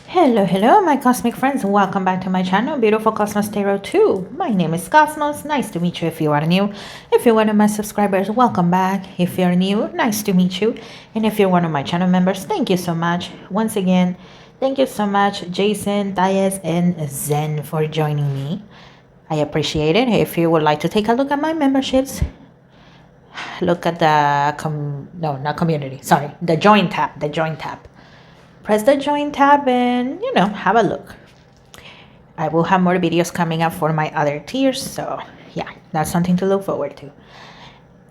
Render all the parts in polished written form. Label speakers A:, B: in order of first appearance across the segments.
A: Hello, my cosmic friends. Welcome back to my channel, Beautiful Cosmos Tarot 2. My name is Cosmos. Nice to meet you if you are new. If you're one of my subscribers, welcome back. If you're new, nice to meet you. And if you're one of my channel members, thank you so much. Once again, thank you so much, Jason, Diaz, and Zen for joining me. I appreciate it. If you would like to take a look at my memberships, look at the, not community, sorry, the join tab. Press the join tab and, have a look. I will have more videos coming up for my other tiers, so yeah, that's something to look forward to.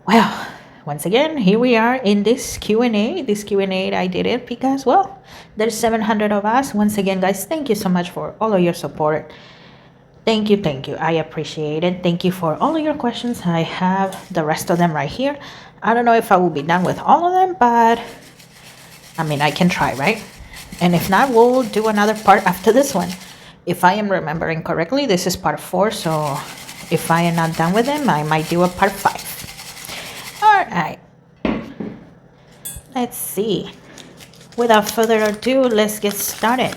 A: Well, once again, here we are in this Q&A. This Q&A, I did it because, well, there's 700 of us. Once again, guys, thank you so much for all of your support. Thank you. I appreciate it. Thank you for all of your questions. I have the rest of them right here. I don't know if I will be done with all of them, but I mean, I can try, right? And if not, we'll do another part after this one. If I am remembering correctly, this is part 4, so if I am not done with them, I might do a part 5. All right. Let's see. Without further ado, let's get started.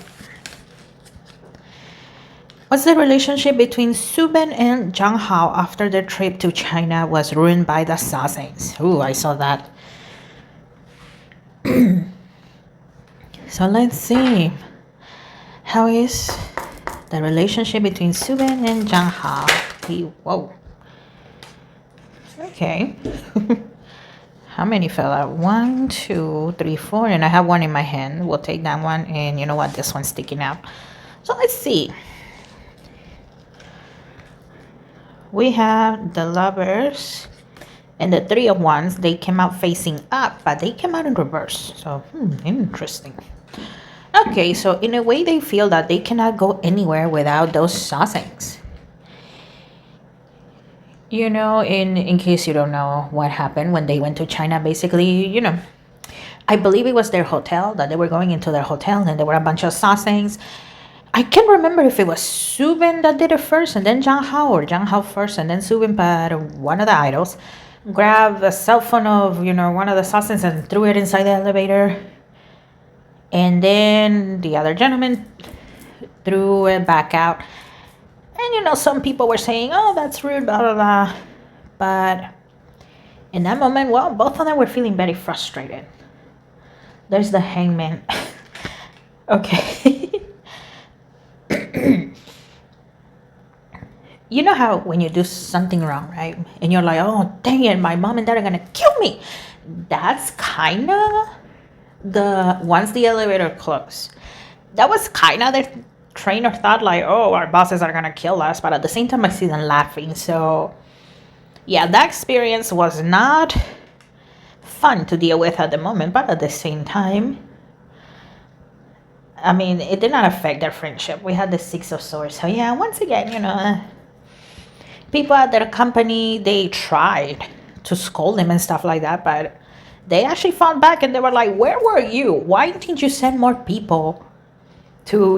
A: What's the relationship between Subin and Zhang Hao after their trip to China was ruined by the Sasaengs? Ooh, I saw that. So let's see. How is the relationship between Subin and Zhang Hao? Whoa. Okay. How many fell out? 1, 2, 3, 4, and I have one in my hand. We'll take that one, and you know what? This one's sticking out. So let's see. We have the Lovers and the Three of Wands. They came out facing up, but they came out in reverse. So, interesting. Okay, so in a way, they feel that they cannot go anywhere without those Sasaengs. You know, in case you don't know what happened when they went to China, basically, I believe it was their hotel, that they were going into their hotel, and there were a bunch of Sasaengs. I can't remember if it was Subin that did it first, and then Zhang Hao, or Zhang Hao first, and then Subin, but one of the idols grabbed a cell phone of, one of the Sasaengs and threw it inside the elevator. And then the other gentleman threw it back out. And, some people were saying, oh, that's rude, blah, blah, blah. But in that moment, well, both of them were feeling very frustrated. There's the Hangman. Okay. You know how when you do something wrong, right? And you're like, oh, dang it, my mom and dad are going to kill me. That's kind of once the elevator closed, that was kind of their train of thought, like, oh, our bosses are gonna kill us, but at the same time I see them laughing. So yeah, that experience was not fun to deal with at the moment, but at the same time, I mean, it did not affect their friendship. We had the 6 of Swords. So yeah, once again, people at their company, they tried to scold them and stuff like that, but they actually found back and they were like, where were you? Why didn't you send more people to,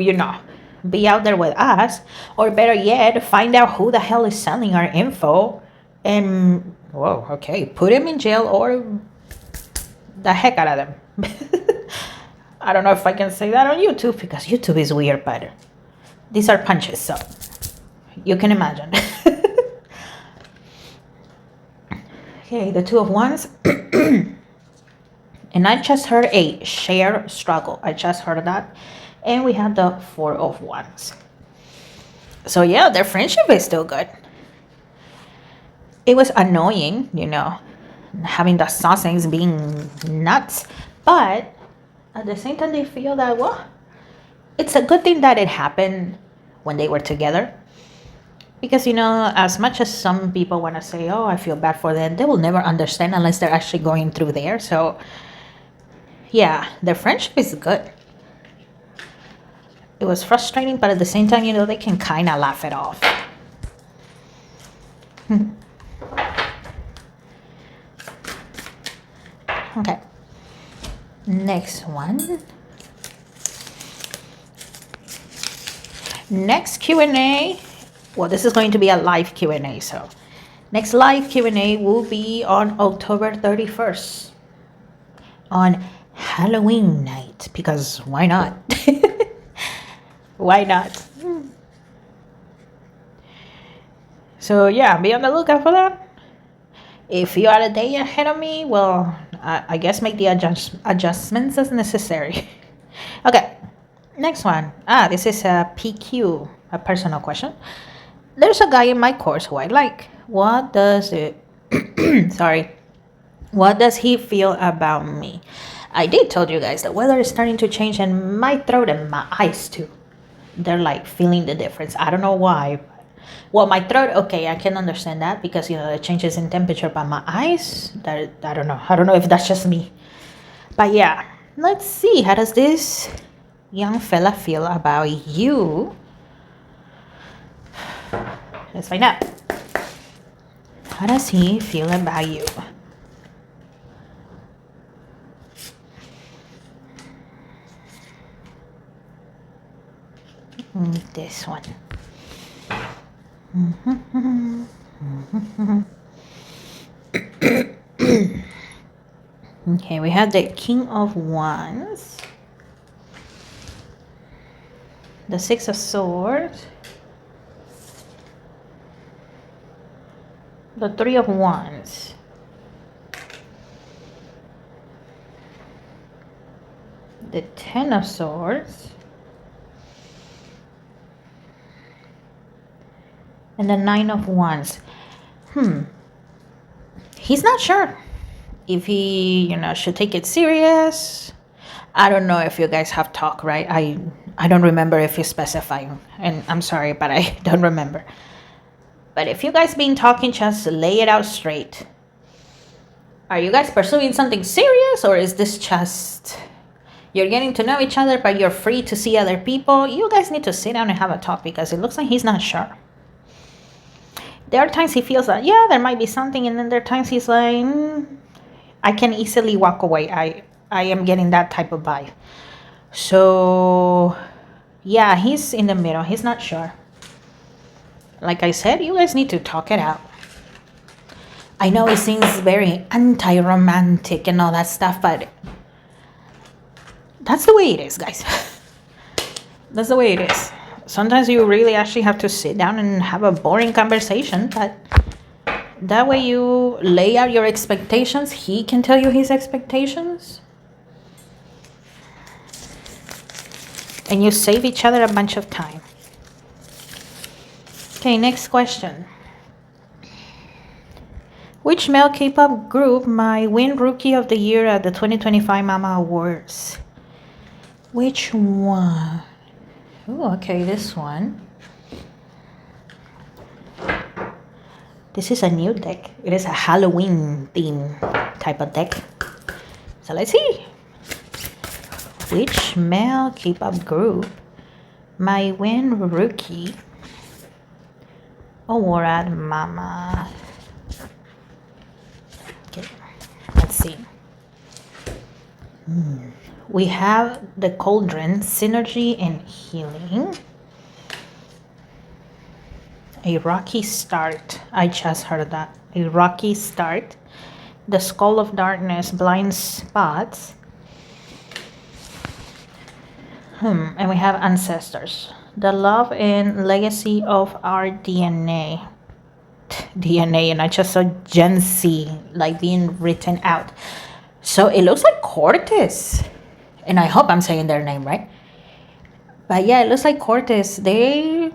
A: be out there with us? Or better yet, find out who the hell is selling our info and, whoa, okay, put him in jail or the heck out of them. I don't know if I can say that on YouTube because YouTube is weird, but these are punches, so you can imagine. Okay, the Two of Wands. And I just heard a shared struggle. I just heard that. And we have the Four of Wands. So yeah, their friendship is still good. It was annoying, having the Sasaengs being nuts. But at the same time, they feel that, well, it's a good thing that it happened when they were together. Because, as much as some people want to say, oh, I feel bad for them, they will never understand unless they're actually going through there. So yeah, their friendship is good. It was frustrating, but at the same time, they can kind of laugh it off. Okay. Next one. Next Q&A. Well, this is going to be a live Q&A, so next live Q&A will be on October 31st. On Halloween night, because why not? Why not? So yeah, be on the lookout for that. If you are a day ahead of me, well, I guess make the adjustments as necessary. Okay, next one. This is a PQ, a personal question. There's a guy in my course who I like. What does it? Sorry. What does he feel about me? I did told you guys the weather is starting to change, and my throat and my eyes too. They're like feeling the difference. I don't know why. Well, my throat, okay, I can understand that because the changes in temperature. But my eyes, that I don't know. I don't know if that's just me. But yeah, let's see. How does this young fella feel about you? Let's find out. How does he feel about you? This one. Okay, we have the King of Wands, the Six of Swords, the Three of Wands, the Ten of Swords, and the Nine of Wands. He's not sure if he, should take it serious. I don't know if you guys have talked, right? I don't remember if you specify, and I'm sorry, but I don't remember. But if you guys been talking, just lay it out straight. Are you guys pursuing something serious, or is this just you're getting to know each other, but you're free to see other people? You guys need to sit down and have a talk because it looks like he's not sure. There are times he feels that, yeah, there might be something, and then there are times he's like, I can easily walk away. I am getting that type of vibe. So, yeah, he's in the middle. He's not sure. Like I said, you guys need to talk it out. I know it seems very anti-romantic and all that stuff, but that's the way it is, guys. That's the way it is. Sometimes you really actually have to sit down and have a boring conversation, but that way you lay out your expectations. He can tell you his expectations. And you save each other a bunch of time. Okay, next question. Which male K-pop group might win Rookie of the Year at the 2025 Mama Awards? Which one? Oh, okay, this one. This is a new deck. It is a Halloween theme type of deck. So let's see. Which male K-pop group might win Rookie Award at Mama? Okay, let's see. We have the Cauldron, Synergy and Healing. A Rocky Start. I just heard that. A Rocky Start. The Skull of Darkness, Blind Spots. And we have Ancestors. The Love and Legacy of Our DNA. DNA, and I just saw Gen Z like being written out. So it looks like Cortez. And I hope I'm saying their name right. But yeah, it looks like Cortez. They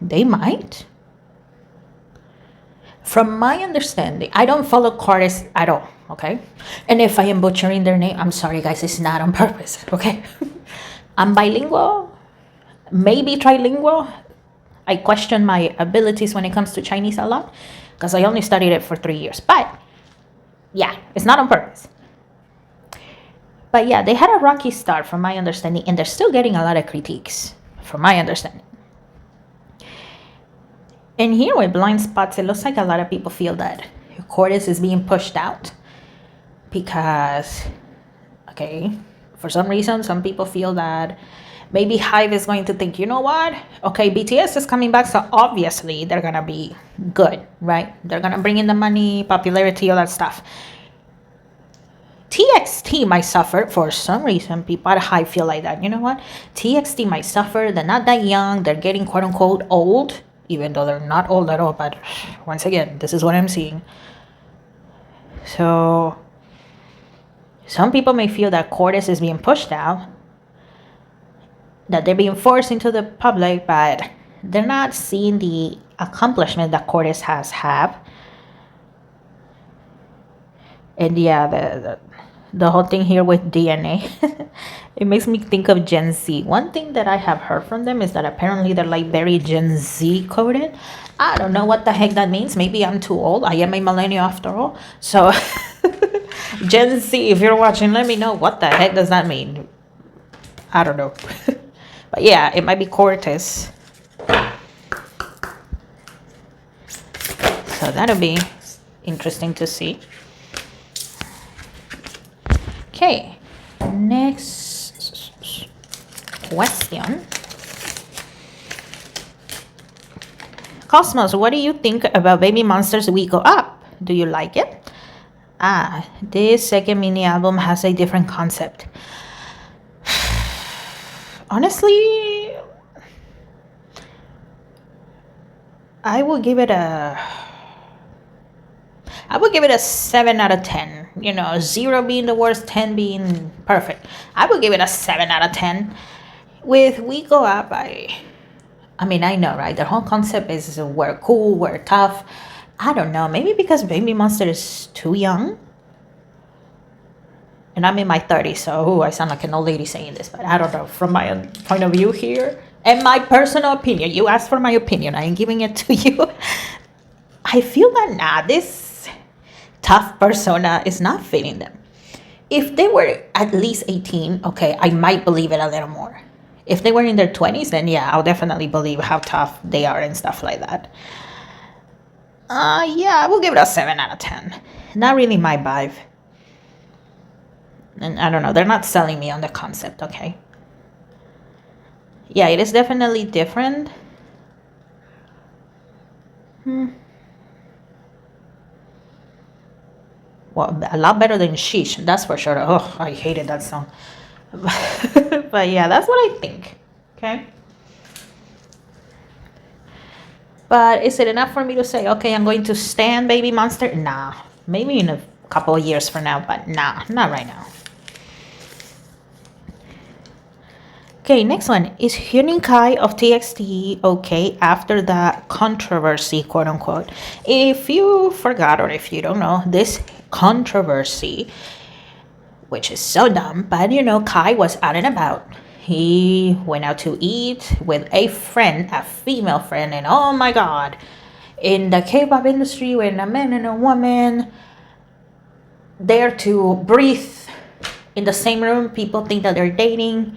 A: might. From my understanding, I don't follow Cortez at all, okay? And if I am butchering their name, I'm sorry guys, it's not on purpose, okay? I'm bilingual, maybe trilingual. I question my abilities when it comes to Chinese a lot because I only studied it for 3 years. But yeah, it's not on purpose. But yeah, they had a rocky start from my understanding, and they're still getting a lot of critiques from my understanding. And here with Blind Spots, it looks like a lot of people feel that Cortez is being pushed out because, okay, for some reason, some people feel that maybe Hive is going to think, you know what? Okay, BTS is coming back, so obviously they're going to be good, right? They're going to bring in the money, popularity, all that stuff. TXT might suffer for some reason. People at high feel like that. You know what? TXT might suffer. They're not that young. They're getting quote unquote old, even though they're not old at all. But once again, this is what I'm seeing. So some people may feel that Cortez is being pushed out, that they're being forced into the public, but they're not seeing the accomplishment that Cortez has have. And yeah, the whole thing here with DNA, it makes me think of Gen Z. One thing that I have heard from them is that apparently they're like very Gen Z coded. I don't know what the heck that means. Maybe I'm too old. I am a millennial after all. So Gen Z, if you're watching, let me know what the heck does that mean. I don't know. But yeah, it might be Cortez. So that'll be interesting to see. Okay, next question. Cosmos, what do you think about Baby Monster's We Go Up? Do you like it? This second mini album has a different concept. Honestly, I will give it a 7 out of 10. 0 being the worst, 10 being perfect. I would give it a 7 out of 10. With We Go Up, I mean, I know, right? The whole concept is we're cool, we're tough. I don't know. Maybe because Baby Monster is too young. And I'm in my 30s, so I sound like an old lady saying this, but I don't know. From my own point of view here, and my personal opinion, you asked for my opinion. I am giving it to you. I feel that this tough persona is not fitting them. If they were at least 18, okay, I might believe it a little more. If they were in their 20s, then yeah, I'll definitely believe how tough they are and stuff like that. Yeah, I will give it a 7 out of 10. Not really my vibe. And I don't know, they're not selling me on the concept, okay? Yeah, it is definitely different. Well, a lot better than Sheesh, that's for sure. Oh, I hated that song. But yeah, that's what I think, okay? But is it enough for me to say, okay, I'm going to stand Baby Monster? Nah, maybe in a couple of years from now, but nah, not right now. Okay, next one. Is Hyunin Kai of TXT okay after the controversy, quote unquote? If you forgot or if you don't know, this controversy, which is so dumb, but Kai was out and about. He went out to eat with a friend, a female friend, and oh my god, in the K-pop industry, when a man and a woman dare to breathe in the same room, people think that they're dating.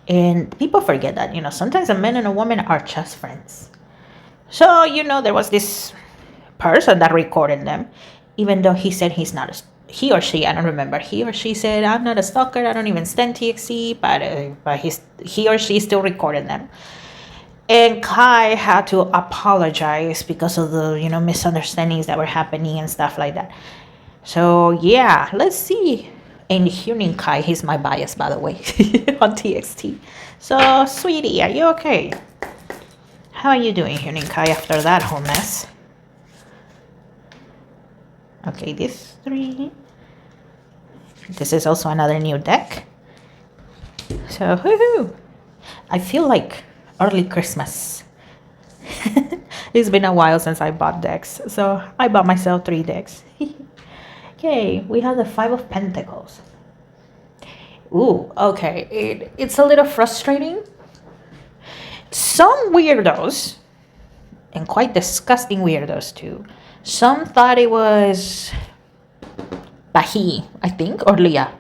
A: And people forget that, sometimes a man and a woman are just friends. So, there was this person that recorded them, even though he said he's not he or she, I don't remember. He or she said, I'm not a stalker, I don't even stand TXT, but he or she still recorded them. And Kai had to apologize because of the, misunderstandings that were happening and stuff like that. So, yeah, let's see. And Hyunin Kai, he's my bias, by the way, on TXT. So, sweetie, are you okay? How are you doing, Hyunin Kai, after that whole mess? Okay, this 3. This is also another new deck. So, woohoo! I feel like early Christmas. It's been a while since I bought decks, so I bought myself 3 decks. Okay, we have the 5 of Pentacles. Ooh, okay, it's a little frustrating. Some weirdos, and quite disgusting weirdos too, some thought it was Bahi, I think, or Leah.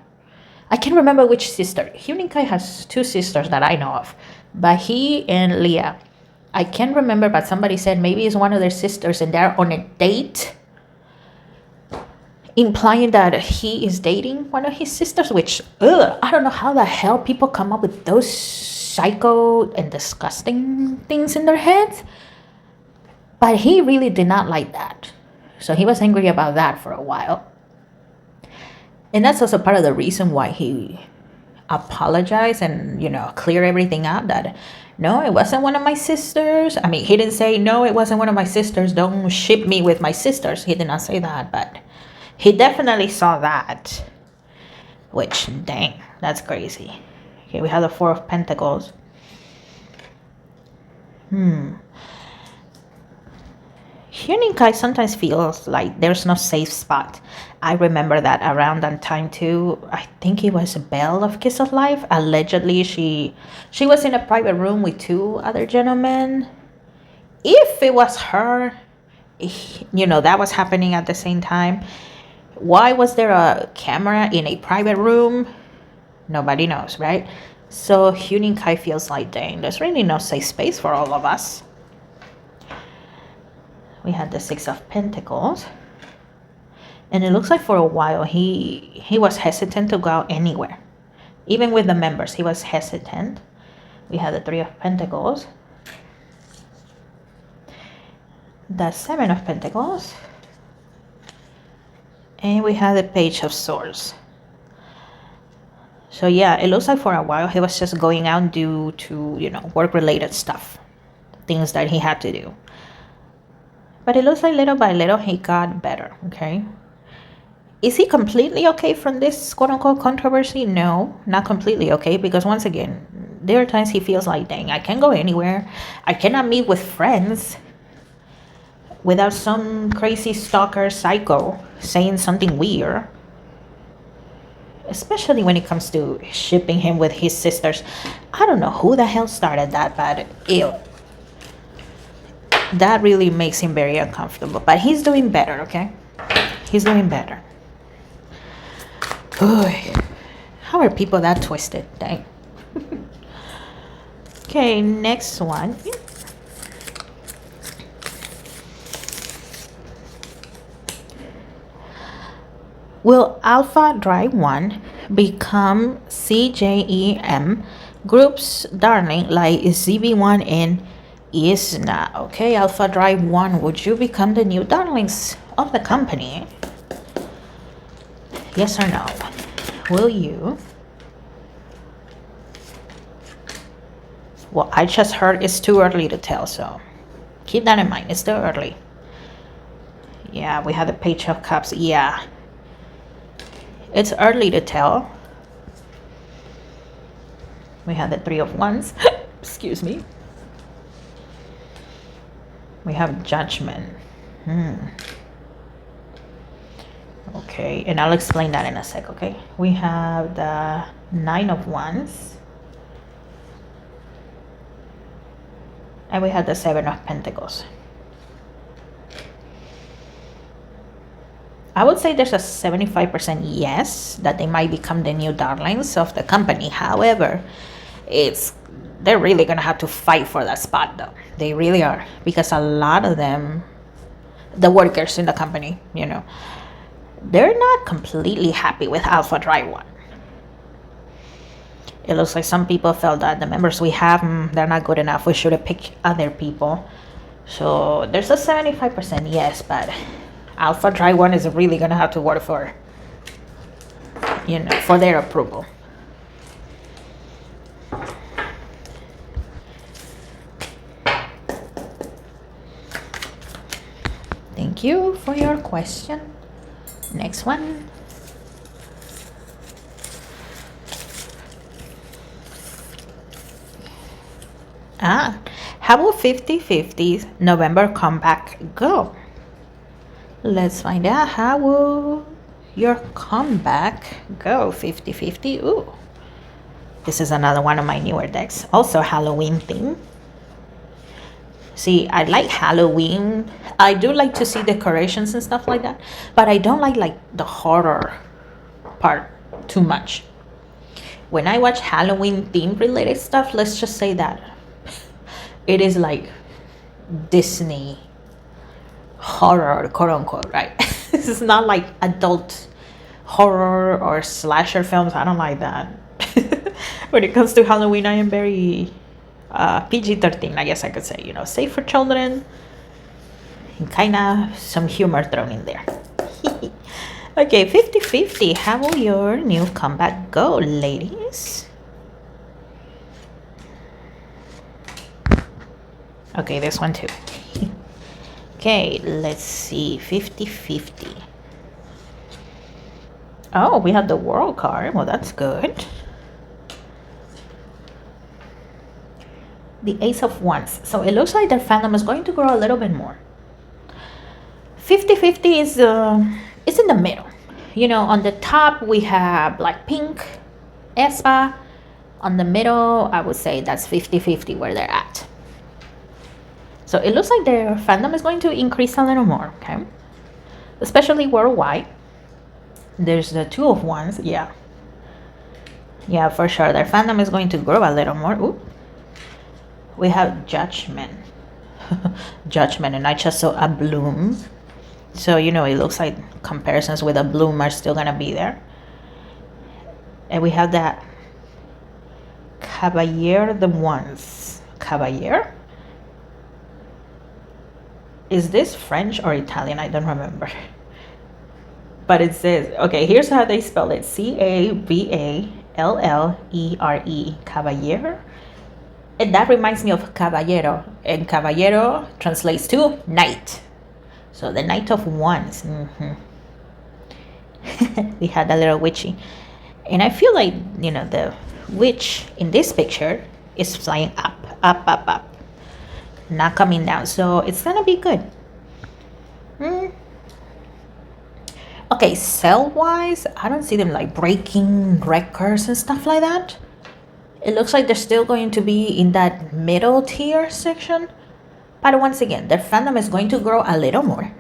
A: I can't remember which sister. Hyunin Kai has 2 sisters that I know of, Bahi and Leah. I can't remember, but somebody said maybe it's one of their sisters and they're on a date, implying that he is dating one of his sisters, which, I don't know how the hell people come up with those psycho and disgusting things in their heads. But he really did not like that. So he was angry about that for a while. And that's also part of the reason why he apologized and, clear everything out that no, it wasn't one of my sisters. I mean, he didn't say, no, it wasn't one of my sisters. Don't ship me with my sisters. He did not say that, but he definitely saw that, which, dang, that's crazy. Okay, we have the Four of Pentacles. Huninkai sometimes feels like there's no safe spot. I remember that around that time too. I think it was Belle of Kiss of Life. Allegedly, she was in a private room with two other gentlemen. If it was her, that was happening at the same time. Why was there a camera in a private room? Nobody knows, right? So Huninkai feels like, dang, there's really no safe space for all of us. We had the Six of Pentacles. And it looks like for a while he was hesitant to go out anywhere. Even with the members, he was hesitant. We had the Three of Pentacles. The Seven of Pentacles. And we had the Page of Swords. So yeah, it looks like for a while he was just going out due to, work-related stuff. Things that he had to do. But it looks like little by little he got better, okay? Is he completely okay from this quote-unquote controversy? No, not completely okay. Because once again, there are times he feels like, dang, I can't go anywhere. I cannot meet with friends without some crazy stalker psycho saying something weird. Especially when it comes to shipping him with his sisters. I don't know who the hell started that, but ew. That really makes him very uncomfortable. But he's doing better, okay? He's doing better. Boy, how are people that twisted? Dang. Okay, next one. Will Alpha Drive 1 become CJEM Group's darling like ZB1 and ISNA? Okay, Alpha Drive 1, would you become the new darlings of the company? Yes or no? Will you? Well, I just heard it's too early to tell, so keep that in mind. It's still early. Yeah, we have the Page of Cups. Yeah. It's early to tell. We have the Three of Wands. Excuse me. We have Judgment. Okay, and I'll explain that in a sec, okay? We have the Nine of Wands. And we have the Seven of Pentacles. I would say there's a 75% yes that they might become the new darlings of the company. However, they're really gonna have to fight for that spot though. They really are, because a lot of them, the workers in the company, they're not completely happy with Alpha Drive 1. It looks like some people felt that the members we have, they're not good enough. We should have picked other people. So there's a 75% yes, but Alpha Drive 1 is really gonna have to work for, for their approval. Thank you for your question. Next one. How will 50/50's November comeback go? Let's find out. How will your comeback go? 50/50. Ooh. This is another one of my newer decks. Also Halloween theme. See, I like Halloween. I do like to see decorations and stuff like that, but I don't like the horror part too much. When I watch Halloween theme related stuff, let's just say that it is like Disney horror, quote unquote, right? This is not like adult horror or slasher films. I don't like that. When it comes to Halloween, I am very PG-13, I guess I could say, safe for children and kind of some humor thrown in there. Okay, 50-50. How will your new comeback go, ladies? Okay, this one too. Okay, let's see. 50-50. Oh, we have the world card. Well, that's good. The Ace of Wands. So it looks like their fandom is going to grow a little bit more. 50-50 is in the middle. You know, on the top we have Blackpink, aespa. On the middle, I would say that's 50-50 where they're at. So it looks like their fandom is going to increase a little more, okay? Especially worldwide. There's the Two of Wands, yeah. Yeah, for sure. Their fandom is going to grow a little more. Ooh. We have Judgment. Judgment, and I just saw a bloom. So, you know, it looks like comparisons with a bloom are still going to be there. And we have that Cavalier de Wands. Cavalier? Is this French or Italian? I don't remember. But it says, okay, here's how they spell it. Cavallere. Cavalier. And that reminds me of caballero. And caballero translates to knight. So the Knight of Wands. We had a little witchy. And I feel like, you know, the witch in this picture is flying up, up, up, up. Not coming down. So it's going to be good. Okay, sell-wise, I don't see them like breaking records and stuff like that. It looks like they're still going to be in that middle tier section. But once again, their fandom is going to grow a little more.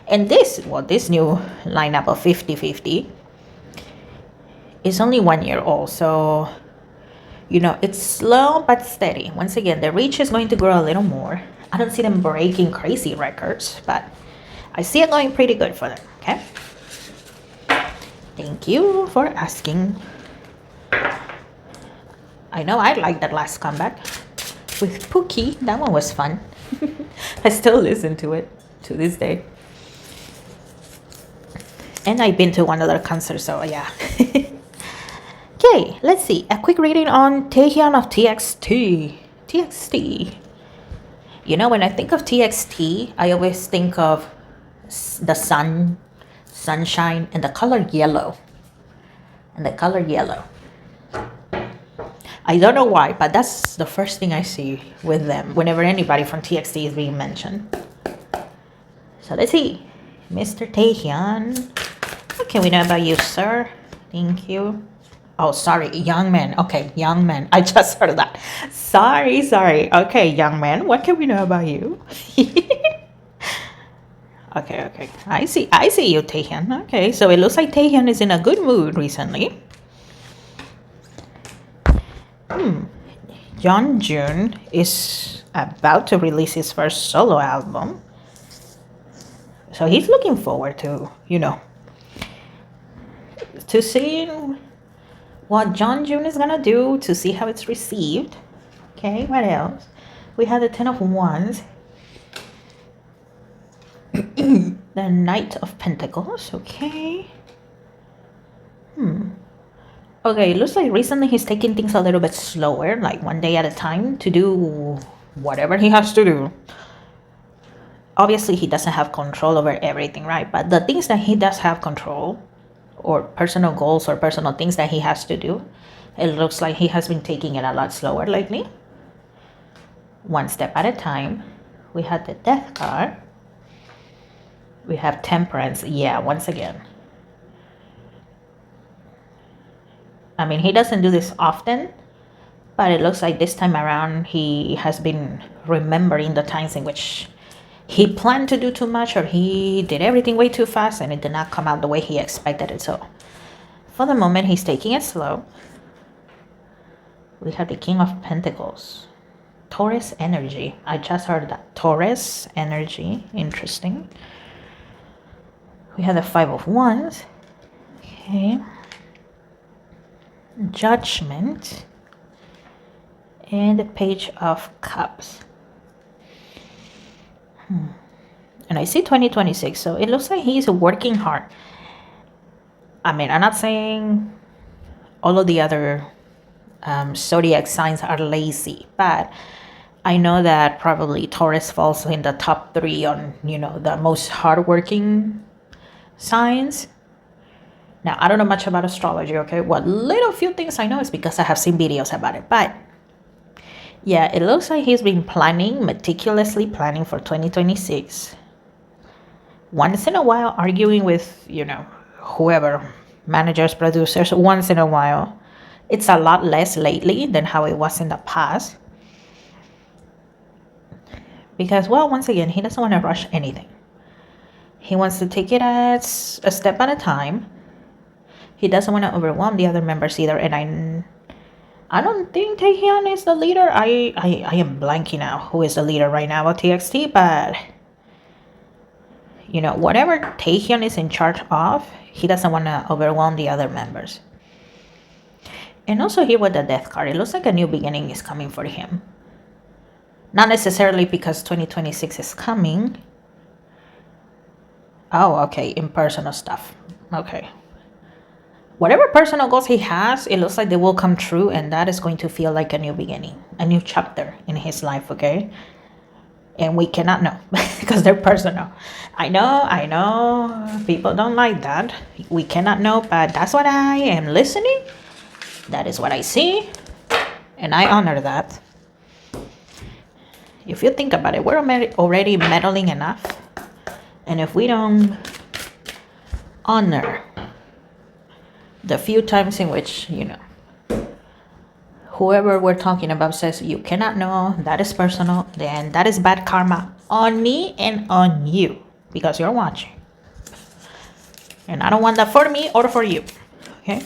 A: And this new lineup of 50-50 is only 1 year old. So, you know, it's slow but steady. Once again, the reach is going to grow a little more. I don't see them breaking crazy records, but I see it going pretty good for them, okay? Thank you for asking. I know I liked that last comeback with Pookie. That one was fun. I still listen to it to this day. And I've been to one other concert, so yeah. Okay, let's see. A quick reading on Taehyun of TXT. TXT. You know, when I think of TXT, I always think of the sun, sunshine, and the color yellow. And the color yellow. I don't know why, but that's the first thing I see with them whenever anybody from TXT is being mentioned. So let's see. Mr. Taehyun. What can we know about you, sir? Thank you. Oh, sorry, young man. Okay, young man. I just heard that. Sorry. Okay, young man. What can we know about you? Okay. I see you, Taehyun. Okay, so it looks like Taehyun is in a good mood recently. Yeonjun is about to release his first solo album. So he's looking forward to, you know, to seeing what Yeonjun is gonna do, to see how it's received. Okay, what else? We have the Ten of Wands. The Knight of Pentacles, okay. Okay, it looks like recently he's taking things a little bit slower, like one day at a time to do whatever he has to do. Obviously, he doesn't have control over everything, right? But the things that he does have control, or personal goals or personal things that he has to do, it looks like he has been taking it a lot slower lately. One step at a time. We had the Death card. We have Temperance. Yeah, once again. I mean, he doesn't do this often, but it looks like this time around he has been remembering the times in which he planned to do too much, or he did everything way too fast and it did not come out the way he expected it. So for the moment, he's taking it slow. We have the King of Pentacles. Taurus energy. I just heard that. Taurus energy. Interesting. We have the Five of Wands. Okay. Judgment. And the Page of Cups. And I see 2026, so it looks like he's working hard. I mean, I'm not saying all of the other zodiac signs are lazy, but I know that probably Taurus falls in the top three on, the most hardworking signs. Now, I don't know much about astrology, okay? What little few things I know is because I have seen videos about it. But yeah, it looks like he's been meticulously planning for 2026. Once in a while, arguing with, whoever, managers, producers, once in a while. It's a lot less lately than how it was in the past. Because, well, once again, he doesn't want to rush anything. He wants to take it as a step at a time. He doesn't want to overwhelm the other members either. And I don't think Taehyun is the leader. I am blanking out who is the leader right now of TXT. But, whatever Taehyun is in charge of, he doesn't want to overwhelm the other members. And also here with the death card, it looks like a new beginning is coming for him. Not necessarily because 2026 is coming. Oh, okay, in personal stuff. Okay. Whatever personal goals he has, it looks like they will come true, and that is going to feel like a new beginning, a new chapter in his life, okay? And we cannot know because they're personal. I know, people don't like that. We cannot know, but that's what I am listening. That is what I see, and I honor that. If you think about it, we're already meddling enough. And if we don't honor the few times in which, whoever we're talking about says you cannot know, that is personal, then that is bad karma on me and on you because you're watching. And I don't want that for me or for you. Okay?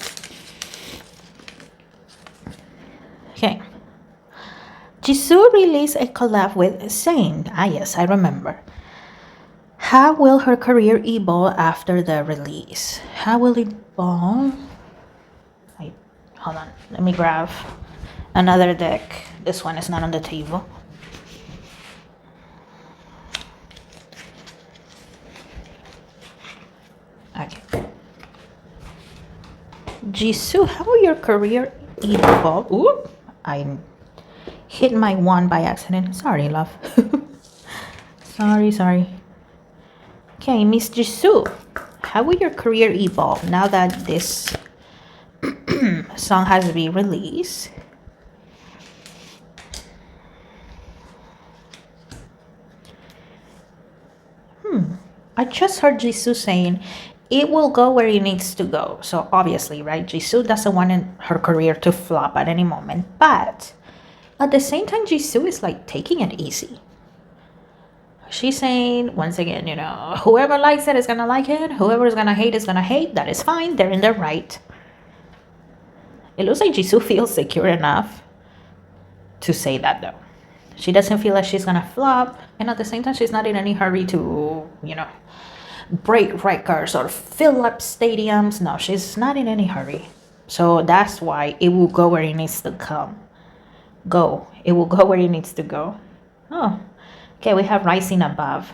A: Okay. Jisoo released a collab with Zayn. Ah, yes, I remember. How will her career evolve after the release? How will it evolve? Hold on. Let me grab another deck. This one is not on the table. Okay. Jisoo, how will your career evolve? Ooh, I hit my wand by accident. Sorry, love. Sorry. Okay, Miss Jisoo, how will your career evolve now that this song has been released? I just heard Jisoo saying it will go where it needs to go. So obviously, right, Jisoo doesn't want her career to flop at any moment. But at the same time, Jisoo is like taking it easy. She's saying, once again, whoever likes it is going to like it. Whoever is going to hate is going to hate. That is fine. They're in their right. It looks like Jisoo feels secure enough to say that, though. She doesn't feel like she's going to flop. And at the same time, she's not in any hurry to, break records or fill up stadiums. No, she's not in any hurry. So that's why it will go where it needs to go. It will go where it needs to go. Oh, okay, we have Rising Above.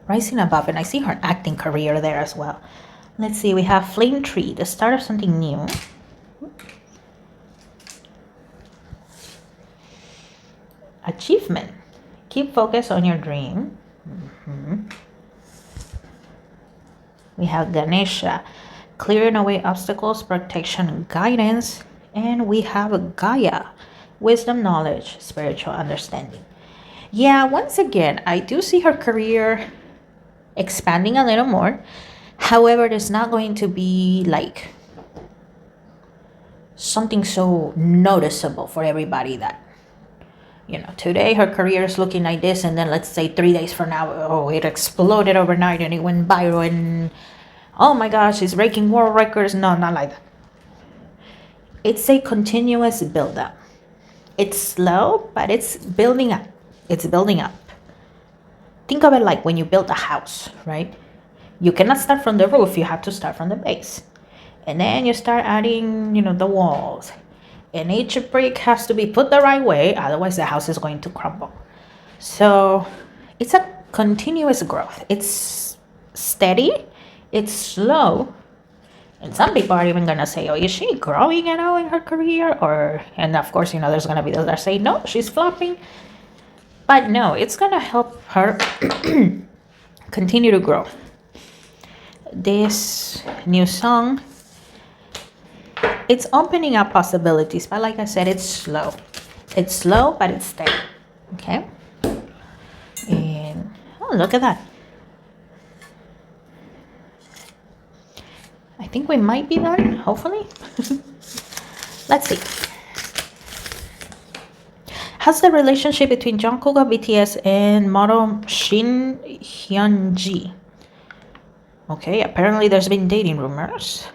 A: Rising Above, and I see her acting career there as well. Let's see, we have Flame Tree, the start of something new. Achievement. Keep focus on your dream. We have Ganesha, clearing away obstacles, protection, guidance. And we have Gaia, wisdom, knowledge, spiritual understanding. Yeah, once again, I do see her career expanding a little more. However, there's not going to be like something so noticeable for everybody that, today her career is looking like this, and then let's say 3 days from now, oh, it exploded overnight and it went viral and oh my gosh, it's breaking world records. No, not like that. It's a continuous build-up. It's slow, but it's building up. It's building up. Think of it like when you build a house, right? You cannot start from the roof. You have to start from the base. And then you start adding, the walls. And each brick has to be put the right way. Otherwise, the house is going to crumble. So it's a continuous growth. It's steady. It's slow. And some people are even gonna say, "Oh, is she growing, in her career?" Or, and of course, there's gonna be those that say, "No, she's flopping." But no, it's gonna help her continue to grow. This new song, it's opening up possibilities, but like I said, it's slow. It's slow, but it's steady. Okay. And oh, look at that. I think we might be done, hopefully. Let's see. How's the relationship between Jungkook of BTS and model Shin Hyun-ji? Okay, apparently there's been dating rumors.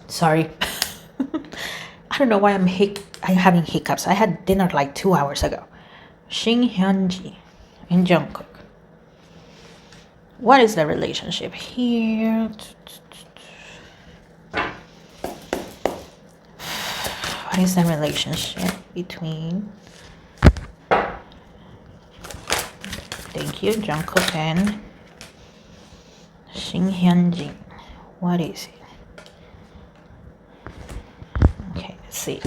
A: Sorry. I don't know why I'm having hiccups. I had dinner like 2 hours ago. Shin Hyun-ji and Jungkook. What is the relationship here? What is the relationship between, thank you, Jungkook and Shin Hyun-ji? What is it? Okay, let's see.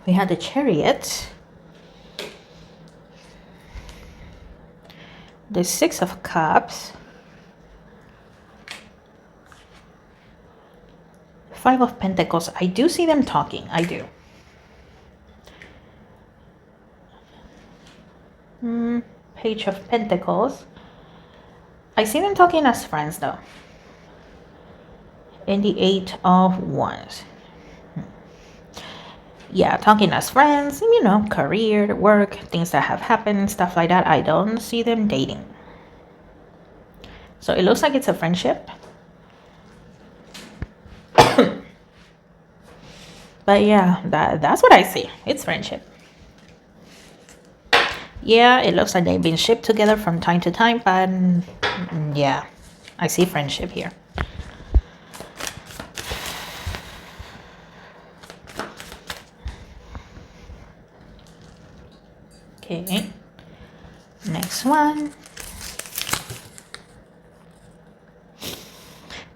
A: We had the Chariot, the Six of Cups, Five of Pentacles. I do see them talking. I do. Page of Pentacles. I see them talking as friends though. And the Eight of Wands. Yeah, talking as friends, career, work, things that have happened, stuff like that. I don't see them dating. So it looks like it's a friendship. But yeah, that's what I see. It's friendship. Yeah, it looks like they've been shipped together from time to time, but yeah, I see friendship here. Okay, next one.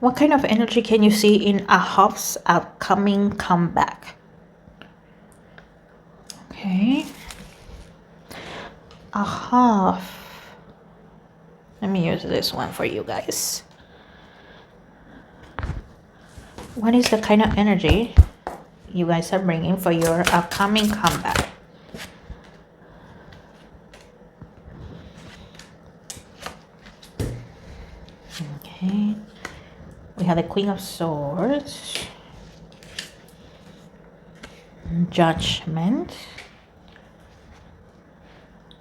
A: What kind of energy can you see in Ahov's upcoming comeback? Okay. Ahov. Let me use this one for you guys. What is the kind of energy you guys are bringing for your upcoming comeback? Okay. We have the Queen of Swords, Judgment,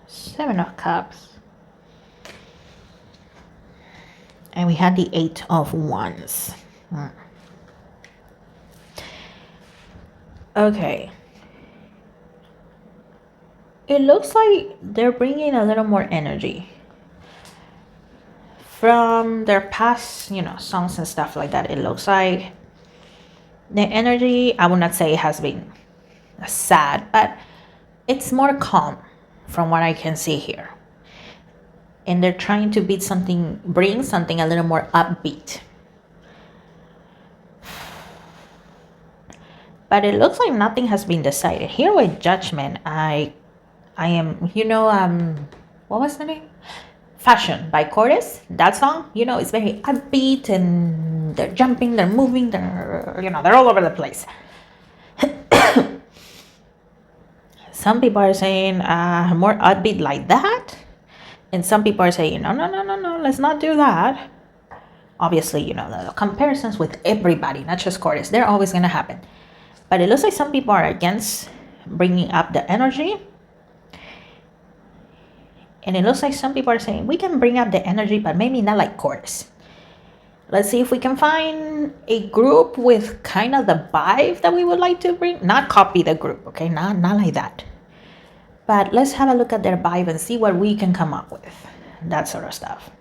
A: Seven of Cups, and we had the Eight of Wands. Okay. It looks like they're bringing a little more energy from their past, songs and stuff like that. It looks like the energy, I would not say it has been sad, but it's more calm from what I can see here. And they're trying to bring something a little more upbeat. But it looks like nothing has been decided. Here with Judgment, I am, what was the name? Fashion by Chorus. That song, it's very upbeat and they're jumping, they're moving, they're all over the place. Some people are saying more upbeat like that. And some people are saying, no, let's not do that. Obviously, the comparisons with everybody, not just Chorus, they're always going to happen. But it looks like some people are against bringing up the energy. And it looks like some people are saying, we can bring up the energy, but maybe not like Chorus. Let's see if we can find a group with kind of the vibe that we would like to bring. Not copy the group, okay? Not like that. But let's have a look at their vibe and see what we can come up with. That sort of stuff.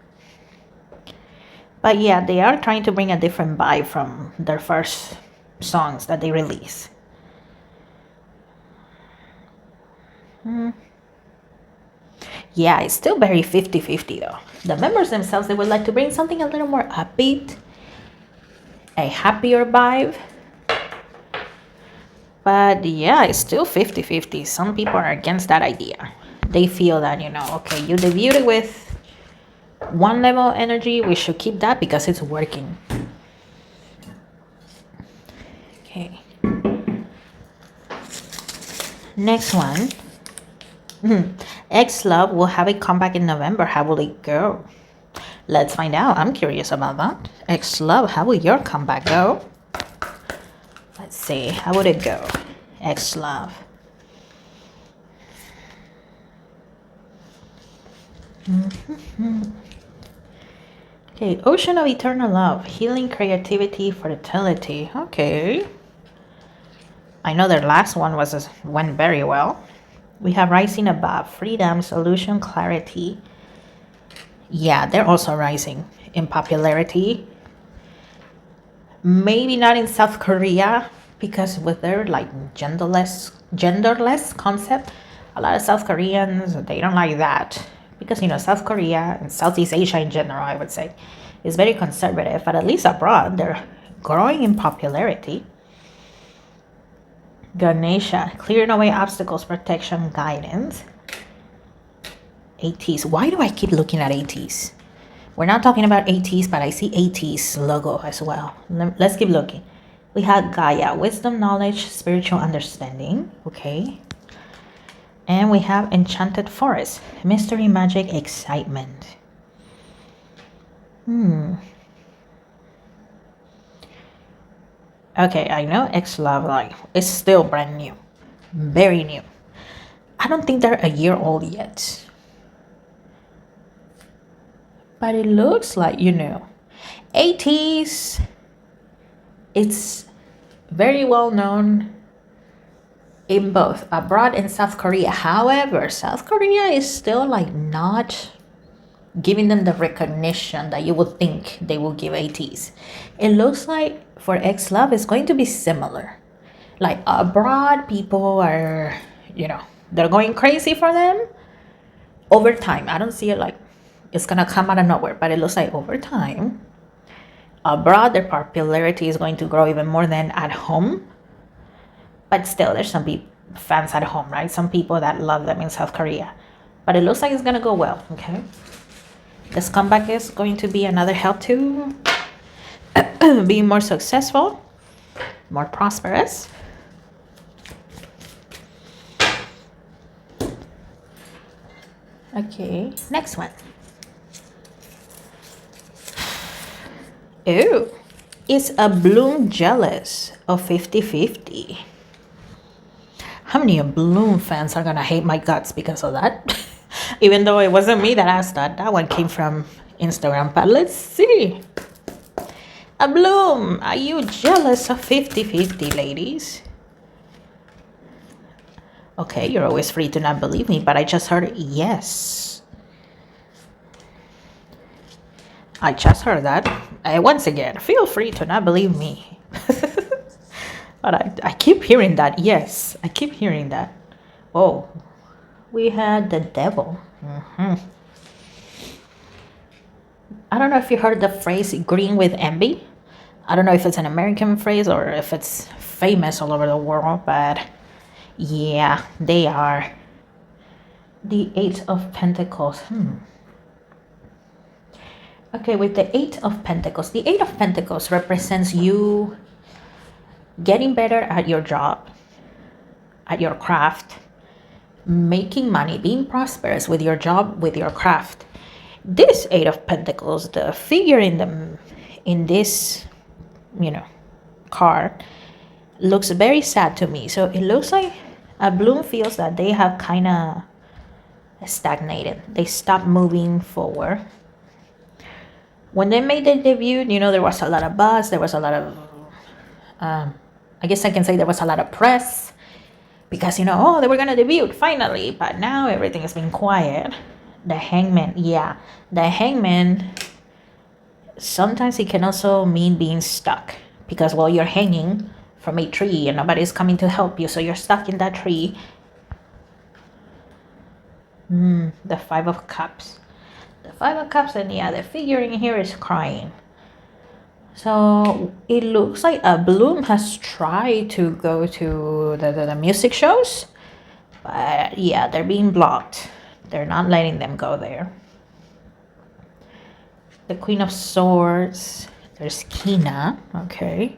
A: But yeah, they are trying to bring a different vibe from their first songs that they release. Yeah, it's still very 50-50 though. The members themselves, they would like to bring something a little more upbeat, a happier vibe. But yeah, it's still 50-50. Some people are against that idea. They feel that, okay, you debuted with one level of energy, we should keep that because it's working. Okay. Next one. X Love will have a comeback in November. How will it go? Let's find out. I'm curious about that. X Love, how will your comeback go? Let's see. How would it go? X Love. Okay, Ocean of Eternal Love. Healing, creativity, fertility. Okay. I know their last one went very well. We have Rising Above. Freedom, solution, clarity. Yeah, they're also rising in popularity. Maybe not in South Korea, because with their like genderless concept, a lot of South Koreans, they don't like that, because South Korea and Southeast Asia in general, I would say, is very conservative. But at least abroad, they're growing in popularity. Ganesha, clearing away obstacles, protection, guidance. ATs. Why do I keep looking at ATs? We're not talking about ATs, but I see ATs logo as well. Let's keep looking. We have Gaia, wisdom, knowledge, spiritual understanding. Okay. And we have Enchanted Forest, mystery, magic, excitement. Okay, I know X Love like is still brand new, very new. I don't think they're a year old yet. But it looks like, ATs, it's very well known in both abroad and South Korea. However, South Korea is still like not giving them the recognition that you would think they will give ATs. It looks like for X Love, it's going to be similar. Like abroad, people are, they're going crazy for them over time. I don't see it like it's gonna come out of nowhere, but it looks like over time, abroad, their popularity is going to grow even more than at home. But still, there's some fans at home, right? Some people that love them in South Korea. But it looks like it's gonna go well, okay? This comeback is going to be another help to be more successful, more prosperous. Okay, next one. Ooh, is a Bloom jealous of 50-50? How many Bloom fans are gonna hate my guts because of that? Even though it wasn't me that asked that. That one came from Instagram. But let's see. A Bloom, are you jealous of 50-50, ladies? Okay, you're always free to not believe me, but I just heard yes. I just heard that. Once again, feel free to not believe me. But I keep hearing that. Yes, I keep hearing that. Oh, we had the devil. I don't know if you heard the phrase green with envy. I don't know if it's an American phrase or if it's famous all over the world, but yeah, they are. The Eight of Pentacles. Okay, with the Eight of Pentacles, the Eight of Pentacles represents you getting better at your job, at your craft, making money, being prosperous with your job, with your craft. This Eight of Pentacles, the figure in this, card, looks very sad to me. So it looks like a Bloom feels that they have kind of stagnated. They stopped moving forward. When they made their debut, there was a lot of buzz. There was a lot of, I guess I can say there was a lot of press because, they were going to debut finally. But now everything has been quiet. The Hangman, yeah. The Hangman, sometimes it can also mean being stuck. Because, well, you're hanging from a tree and nobody's coming to help you. So you're stuck in that tree. The Five of Cups. The Five of Cups, and yeah, the figure in here is crying. So it looks like a Bloom has tried to go to the music shows, but yeah, they're being blocked. They're not letting them go there. The Queen of Swords. There's Kina. Okay.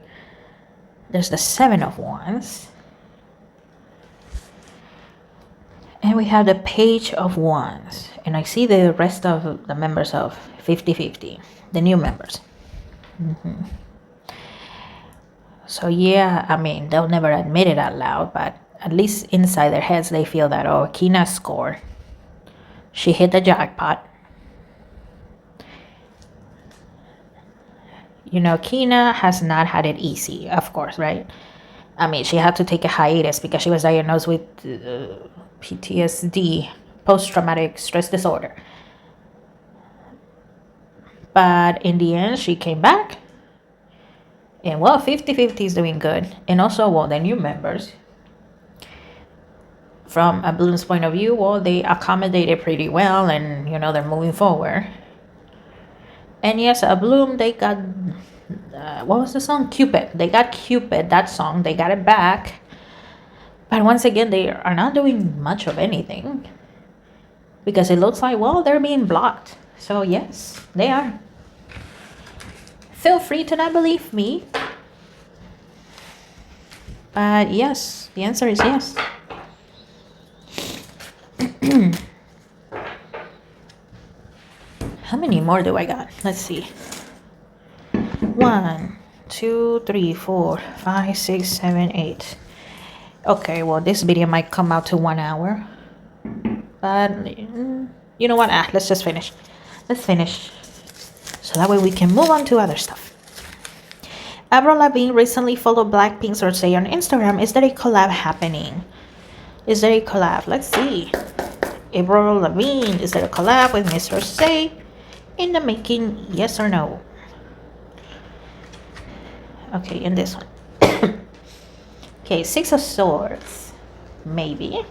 A: There's the Seven of Wands. And we have the Page of Wands. And I see the rest of the members of 50-50, the new members. So yeah, I mean, they'll never admit it out loud, but at least inside their heads, they feel that, oh, Kina scored. She hit the jackpot. You know, Kina has not had it easy, of course, right? I mean, she had to take a hiatus because she was diagnosed with PTSD, post-traumatic stress disorder. But in the end, she came back. And well, 50-50 is doing good. And also, well, the new members, from a Bloom's point of view, well, they accommodated pretty well, and you know, they're moving forward. And yes, a Bloom, they got what was the song? Cupid. They got Cupid, that song. They got it back. But once again, they are not doing much of anything, because it looks like, well, they're being blocked. So yes, they are. Feel free to not believe me. But yes, the answer is yes. How many more do I got? Let's see. 1, 2, 3, 4, 5, 6, 7, 8. Okay, well, this video might come out to 1 hour. But you know what? Let's just finish. Let's finish. So that way we can move on to other stuff. Avril Lavigne recently followed Blackpink's Rosé on Instagram. Is there a collab happening? Is there a collab? Let's see. Avril Lavigne, is there a collab with Miss Rosé in the making? Yes or no? Okay, in this one. Okay, Six of Swords. Maybe.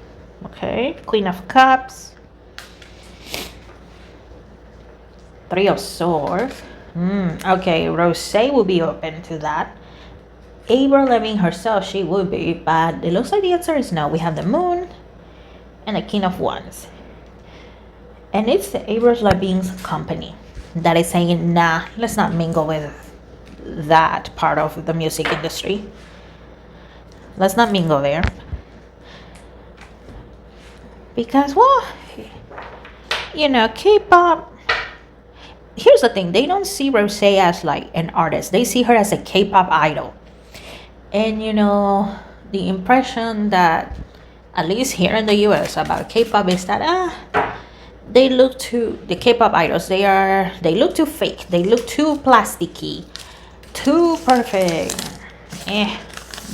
A: Okay, Queen of Cups. Three of Swords. Okay, Rosé will be open to that. Avril Lavigne herself, she would be, but it looks like the answer is no. We have the Moon and the King of Wands. And it's the Avril Lavigne's company that is saying, nah, let's not mingle with that part of the music industry. Let's not mingle there. Because, well, you know, K-pop, here's the thing, they don't see Rosé as like an artist. They see her as a K-pop idol. And you know, the impression that, at least here in the US, about K-pop is that they look too, the K-pop idols, they look too fake. They look too plasticky, too perfect.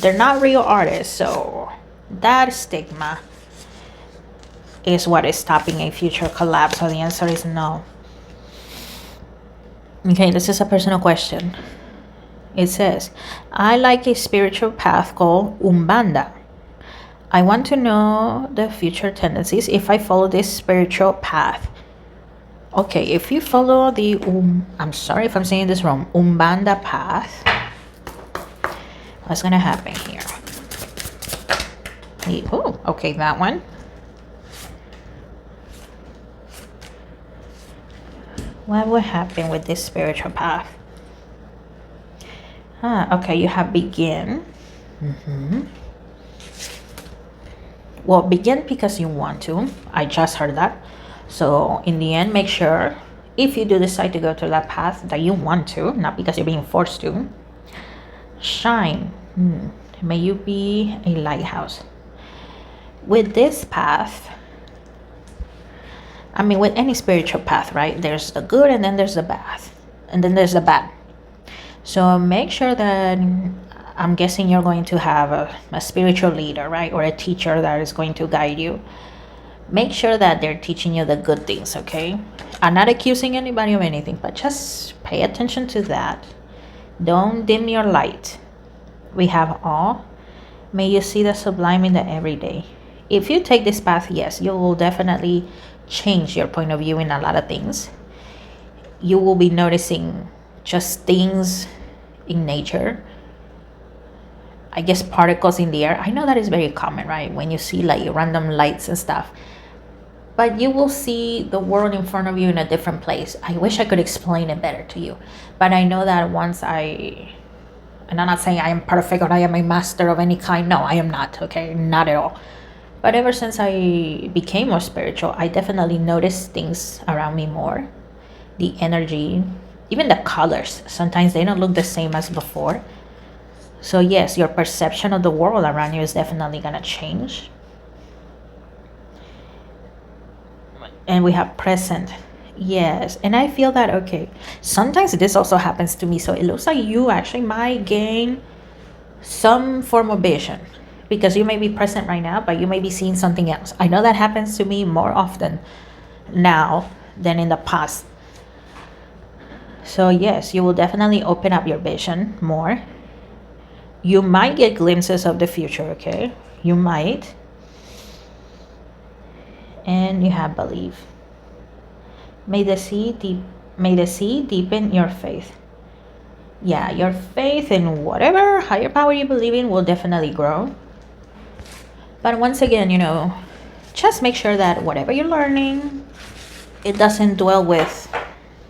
A: They're not real artists. So that stigma is what is stopping a future collab. So the answer is no. Okay, this is a personal question. It says, I like a spiritual path called Umbanda. I want to know the future tendencies if I follow this spiritual path. Okay, if you follow the I'm sorry if I'm saying this wrong, Umbanda path, what's gonna happen here? Oh, okay, that one. What will happen with this spiritual path? Okay, you have begin. Well, begin because you want to. I just heard that. So in the end, make sure, if you do decide to go to that path, that you want to, not because you're being forced to. Shine. May you be a lighthouse. With this path, I mean, with any spiritual path, right? There's the good, and then there's the bad, and then there's the bad. So make sure that, I'm guessing you're going to have a spiritual leader, right? Or a teacher that is going to guide you. Make sure that they're teaching you the good things, okay? I'm not accusing anybody of anything, but just pay attention to that. Don't dim your light. We have awe. May you see the sublime in the everyday. If you take this path, yes, you will definitely change your point of view in a lot of things. You will be noticing just things in nature. I guess particles in the air. I know that is very common, right? When you see like random lights and stuff. But you will see the world in front of you in a different place. I wish I could explain it better to you. But I know that and I'm not saying I am perfect or I am a master of any kind. No, I am not, okay? Not at all. But ever since I became more spiritual, I definitely notice things around me more. The energy, even the colors. Sometimes they don't look the same as before. So yes, your perception of the world around you is definitely gonna change. And we have present. Yes, and I feel that, okay, sometimes this also happens to me. So it looks like you actually might gain some form of vision because you may be present right now, but you may be seeing something else. I know that happens to me more often now than in the past. So yes, you will definitely open up your vision more. You might get glimpses of the future, okay? You might. And you have belief. May the sea deepen your faith. Yeah, your faith in whatever higher power you believe in will definitely grow. But once again, just make sure that whatever you're learning, it doesn't dwell with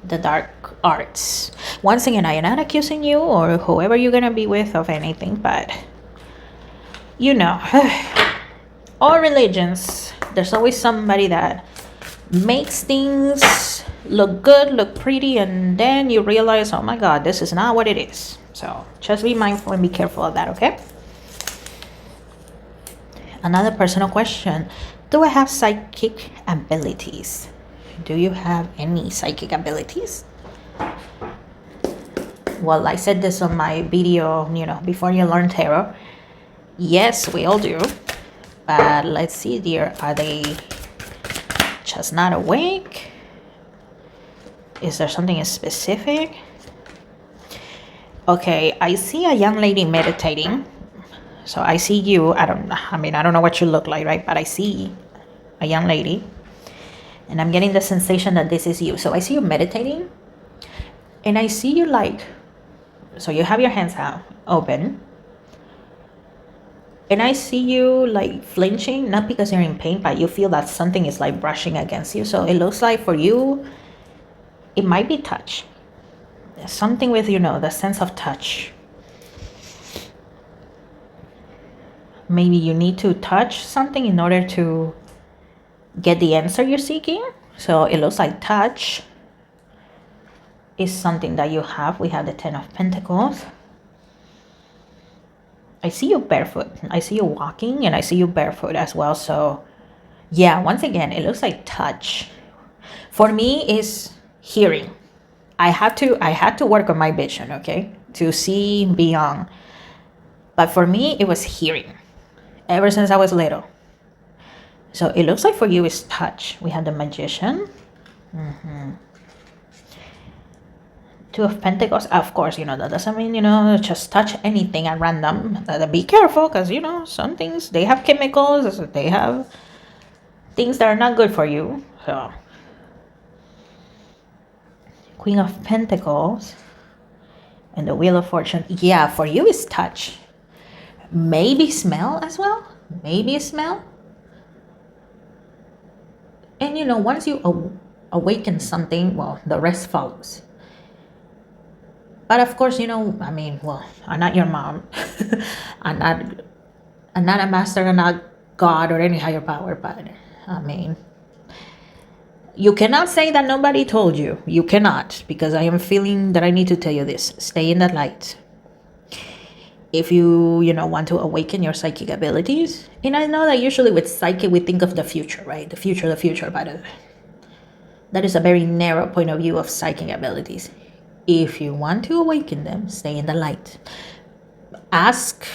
A: the dark arts. Once again, I am not accusing you or whoever you're gonna be with of anything, but all religions, there's always somebody that makes things look good, look pretty, and then you realize, oh my God, this is not what it is. So just be mindful and be careful of that, okay? Another personal question. Do I have psychic abilities? Do you have any psychic abilities? Well, I said this on my video, before you learn tarot. Yes, we all do. But let's see, dear. Are they just not awake? Is there something specific? Okay, I see a young lady meditating. So I see you. I don't know what you look like, right? But I see a young lady. And I'm getting the sensation that this is you. So I see you meditating. And I see you so you have your hands out, open. And I see you flinching, not because you're in pain, but you feel that something is brushing against you. So it looks like for you, it might be touch. Something with, the sense of touch. Maybe you need to touch something in order to get the answer you're seeking. So it looks like touch is something that you have. We have the 10 of Pentacles. I see you barefoot. I see you walking and I see you barefoot as well. So yeah, once again, it looks like touch. For me, is hearing. I had to work on my vision, okay, to see beyond. But for me, it was hearing ever since I was little. So it looks like for you is touch. We have the Magician. Two of Pentacles. Of course, that doesn't mean, just touch anything at random. Be careful because, some things, they have chemicals. They have things that are not good for you. So Queen of Pentacles and the Wheel of Fortune. Yeah, for you is touch. Maybe smell as well. Maybe smell. And once you awaken something, well, the rest follows. But of course, I'm not your mom. I'm not a master, I'm not God or any higher power, but you cannot say that nobody told you. You cannot, because I am feeling that I need to tell you this. Stay in the light. If you want to awaken your psychic abilities, and I know that usually with psychic we think of the future, right? The future, but that is a very narrow point of view of psychic abilities. If you want to awaken them, stay in the light. Ask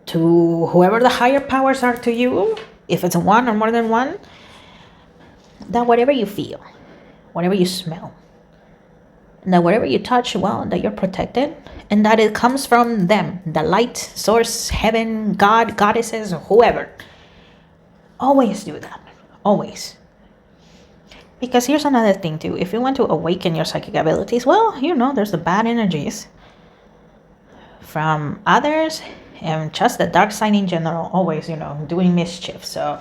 A: to whoever the higher powers are to you, if it's one or more than one, that whatever you feel, whatever you smell, that whatever you touch, well, that you're protected, and that it comes from them, the light source, heaven, God, goddesses, whoever. Always do that. Always. Because here's another thing too. If you want to awaken your psychic abilities, well, there's the bad energies from others and just the dark side in general, always, doing mischief. So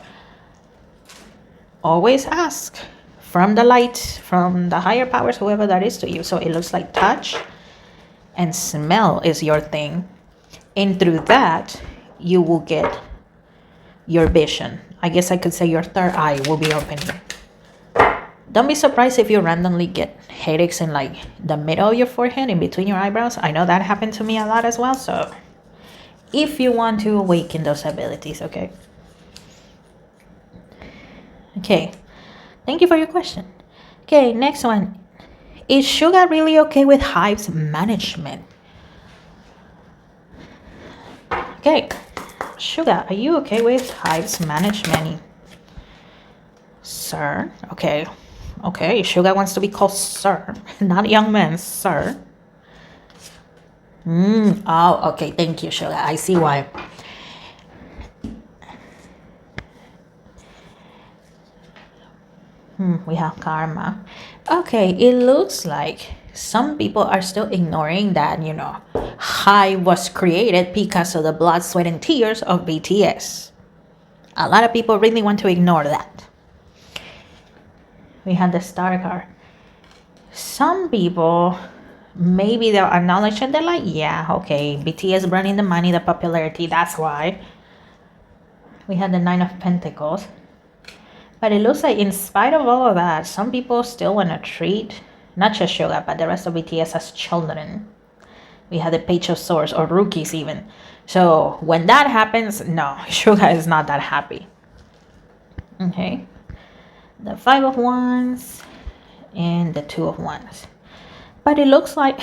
A: always ask from the light, from the higher powers, whoever that is to you. So it looks like touch and smell is your thing. And through that, you will get your vision. I guess I could say your third eye will be opening. Don't be surprised if you randomly get headaches in like the middle of your forehead, in between your eyebrows. I know that happened to me a lot as well. So if you want to awaken those abilities, okay? Okay, thank you for your question. Okay, next one. Is Sugar really okay with hives management? Okay, Sugar, are you okay with hives management? Sir, okay. Okay, Sugar wants to be called sir, not young man, sir. Oh, okay, thank you, Sugar. I see why. We have karma. Okay, it looks like some people are still ignoring that, Hive was created because of the blood, sweat, and tears of BTS. A lot of people really want to ignore that. We have the star card. Some people, maybe they'll acknowledge it. They're like, yeah, okay, BTS bringing the money, the popularity, that's why. We have the Nine of Pentacles. But it looks like in spite of all of that, some people still want to treat not just Suga, but the rest of BTS as children. We have the Page of Swords, or rookies even. So when that happens, no, Suga is not that happy. Okay. The Five of Wands and the Two of Wands. But it looks like,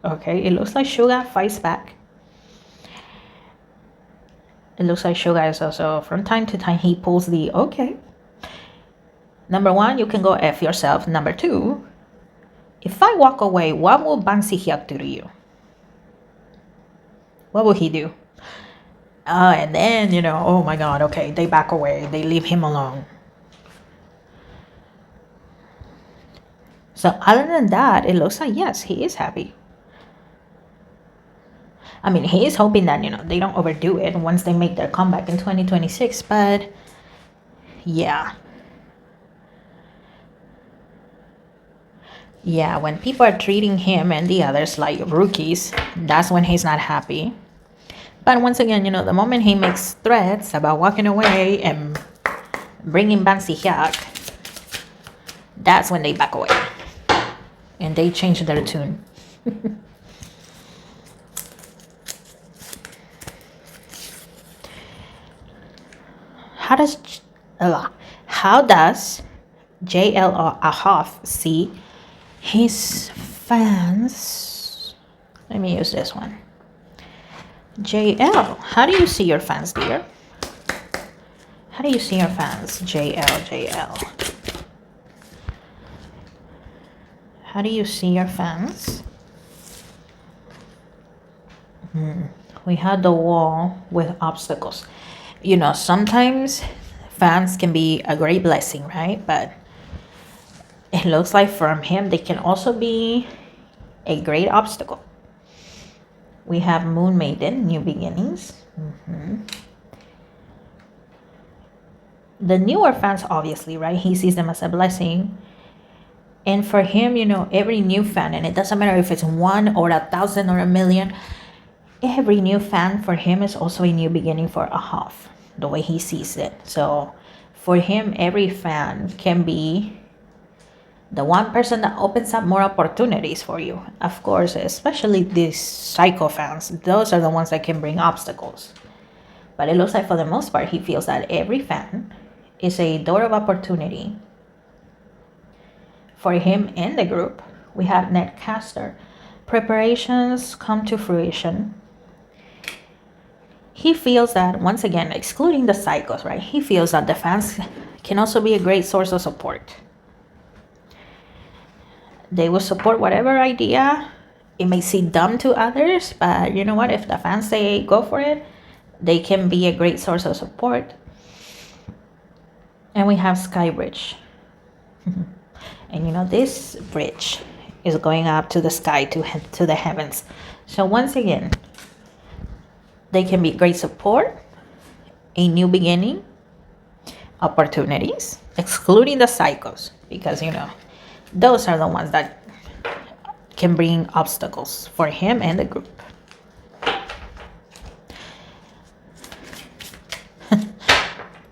A: okay, it looks like Suga fights back. It looks like Suga is also, from time to time, he pulls the, okay. Number one, you can go F yourself. Number two, if I walk away, what will Bang Si-hyuk do to you? What will he do? And then, oh my God, okay, they back away. They leave him alone. So other than that, it looks like, yes, he is happy. I mean, he is hoping that, they don't overdo it once they make their comeback in 2026. But, yeah. Yeah, when people are treating him and the others like rookies, that's when he's not happy. But once again, the moment he makes threats about walking away and bringing Bang Si-hyuk, that's when they back away. And they change their tune. How does JL Ahoff see his fans? Let me use this one. JL, how do you see your fans, dear? How do you see your fans? JL. How do you see your fans? We had the wall with obstacles. Sometimes fans can be a great blessing, right? But it looks like from him, they can also be a great obstacle. We have Moon Maiden, New Beginnings. The newer fans, obviously, right? He sees them as a blessing. And for him, every new fan, and it doesn't matter if it's 1 or 1,000 or 1,000,000, every new fan for him is also a new beginning for Ahoff, the way he sees it. So for him, every fan can be the one person that opens up more opportunities for you. Of course, especially these psycho fans, those are the ones that can bring obstacles. But it looks like for the most part, he feels that every fan is a door of opportunity for him and the group. We have Netcaster. Preparations come to fruition. He feels that, once again, excluding the psychos, right? He feels that the fans can also be a great source of support. They will support whatever idea. It may seem dumb to others, but you know what? If the fans say go for it, they can be a great source of support. And we have Skybridge. And you know, this bridge is going up to the sky, to the heavens. So once again, they can be great support, a new beginning, opportunities, excluding the psychos, because you know, those are the ones that can bring obstacles for him and the group.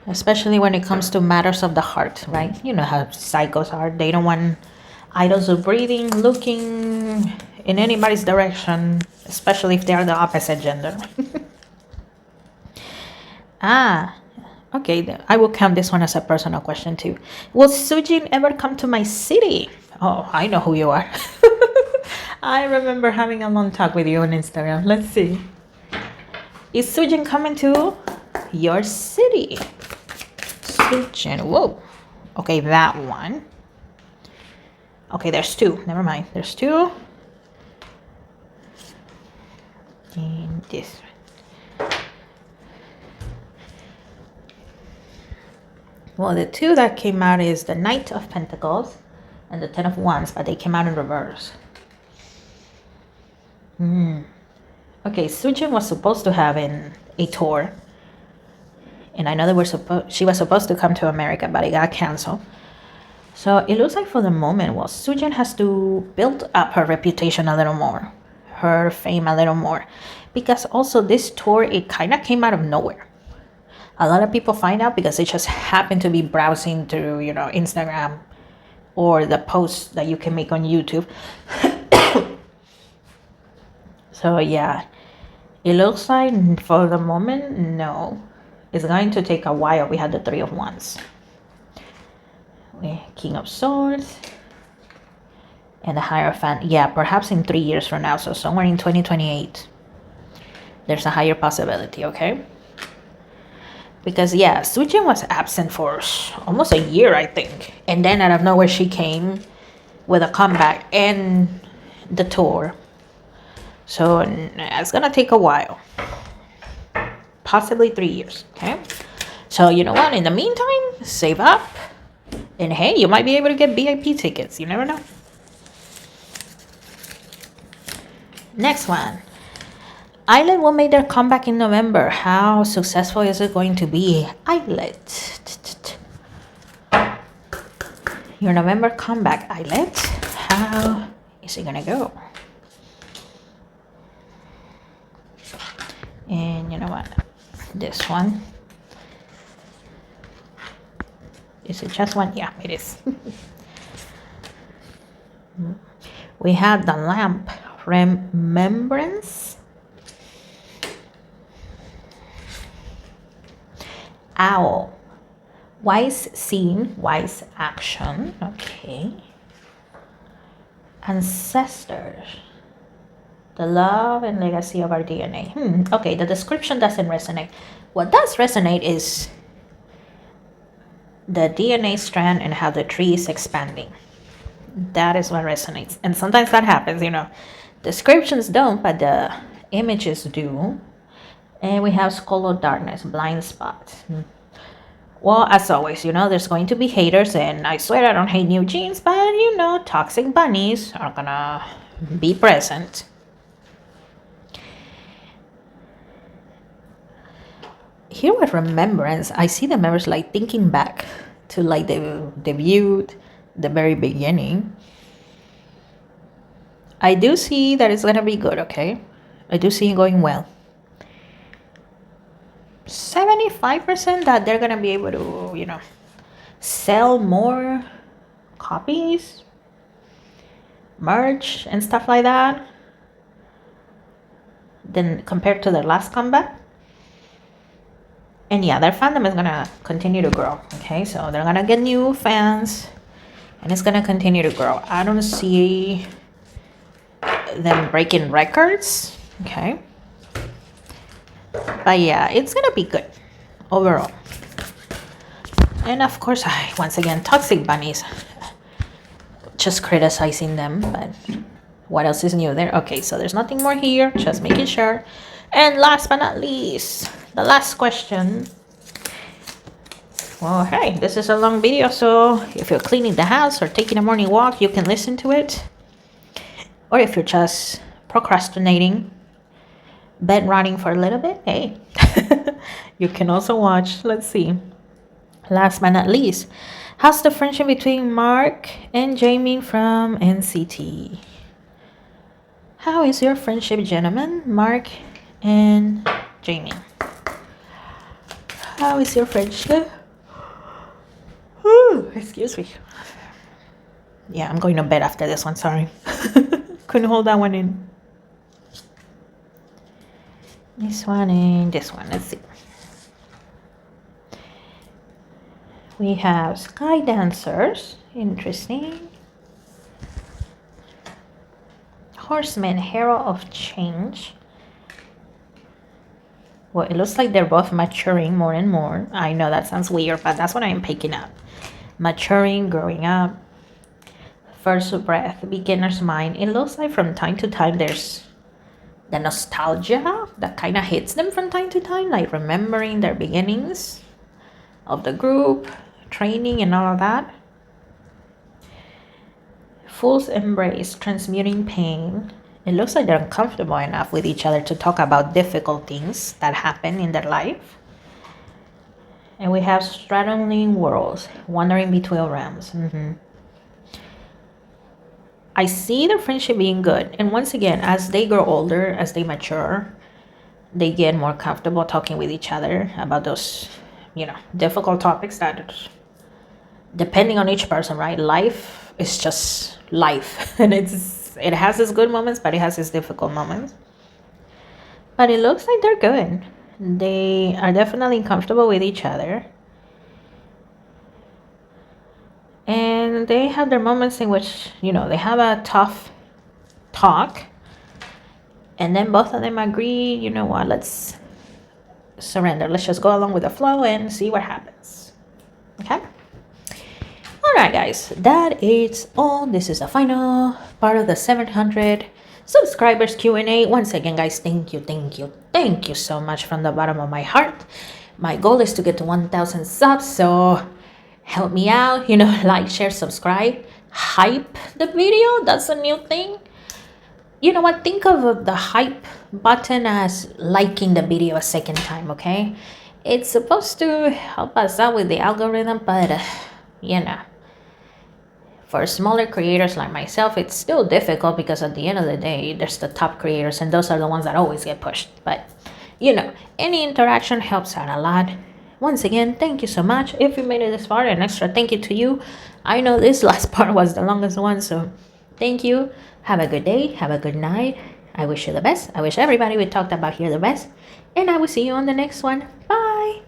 A: Especially when it comes to matters of the heart, right? You know how psychos are. They don't want idols of breathing, looking in anybody's direction, especially if they are the opposite gender. Okay, I will count this one as a personal question too. Will Sujin ever come to my city? Oh, I know who you are. I remember having a long talk with you on Instagram. Let's see. Is Sujin coming to your city? Sujin, whoa. Okay, that one. Okay, there's two. Never mind. There's two. And this one. Well, the two that came out is the Knight of Pentacles and the Ten of Wands, but they came out in reverse. Okay, Sujin was supposed to have a tour. And I know she was supposed to come to America, but it got canceled. So it looks like for the moment, well, Sujin has to build up her reputation a little more, her fame a little more. Because also this tour, it kind of came out of nowhere. A lot of people find out because they just happen to be browsing through, you know, Instagram or the posts that you can make on YouTube. So yeah, it looks like for the moment, no. It's going to take a while. We had the Three of Wands. King of Swords. And the Hierophant. Yeah, perhaps in 3 years from now. So somewhere in 2028. There's a higher possibility, okay? Because, yeah, Sujin was absent for almost a year, I think. And then out of nowhere, she came with a comeback and the tour. So it's going to take a while. Possibly 3 years, okay? So, you know what? In the meantime, save up. And hey, you might be able to get VIP tickets. You never know. Next one. Islet will make their comeback in November. How successful is it going to be? Islet. Your November comeback, Islet. How is it gonna go? And you know what? This one. Is it just one? Yeah, it is. We have the lamp. Remembrance. Owl. Wise scene, wise action. Okay. Ancestors. The love and legacy of our DNA. Okay, the description doesn't resonate. What does resonate is the DNA strand and how the tree is expanding. That is what resonates. And sometimes that happens, you know. Descriptions don't, but the images do. And we have Skull of Darkness, blind spot. Well, as always, you know, there's going to be haters, and I swear I don't hate new jeans, but, you know, toxic bunnies are gonna be present. Here with Remembrance, I see the members like thinking back to like the debut, the very beginning. I do see that it's gonna be good, okay? I do see it going well. 75% that they're gonna be able to, you know, sell more copies, merch, and stuff like that than compared to their last comeback. And yeah, their fandom is gonna continue to grow, okay? So they're gonna get new fans, and it's gonna continue to grow. I don't see them breaking records, okay? But yeah, it's gonna be good overall. And of course, once again, toxic bunnies. Just criticizing them, but what else is new there? Okay, so there's nothing more here, just making sure. And last but not least, the last question. Well, hey, this is a long video, so if you're cleaning the house or taking a morning walk, you can listen to it. Or if you're just procrastinating, bed rotting for a little bit, hey, you can also watch. Let's see. Last but not least, how's the friendship between Mark and Jamie from NCT? How is your friendship, gentlemen? Mark and Jamie. How is your friendship? Ooh, excuse me. Yeah, I'm going to bed after this one, sorry. Couldn't hold that one in. This one and this one, let's see. We have Sky Dancers, interesting. Horseman, Hero of Change. Well, it looks like they're both maturing more and more. I know that sounds weird, but that's what I'm picking up. Maturing, growing up. First breath, beginner's mind. It looks like from time to time there's the nostalgia that kind of hits them from time to time, like remembering their beginnings of the group, training and all of that. Fool's embrace, transmuting pain. It looks like they're uncomfortable enough with each other to talk about difficult things that happen in their life. And we have straddling worlds, wandering between realms. I see their friendship being good. And once again, as they grow older, as they mature, they get more comfortable talking with each other about those, difficult topics that, depending on each person, right? Life is just life. And it has its good moments, but it has its difficult moments. But it looks like they're good. They are definitely comfortable with each other. And they have their moments in which, they have a tough talk. And then both of them agree, you know what, let's surrender. Let's just go along with the flow and see what happens. Okay? All right, guys, that is all. This is the final part of the 700 subscribers Q&A. Once again, guys, thank you so much from the bottom of my heart. My goal is to get to 1,000 subs, so help me out, like, share, subscribe, hype the video. That's a new thing. You know what? Think of the hype button as liking the video a second time, okay? It's supposed to help us out with the algorithm, but, for smaller creators like myself, it's still difficult because at the end of the day, there's the top creators, and those are the ones that always get pushed. But, any interaction helps out a lot. Once again, thank you so much. If you made it this far, an extra thank you to you. I know this last part was the longest one, so thank you. Have a good day. Have a good night. I wish you the best. I wish everybody we talked about here the best. And I will see you on the next one. Bye.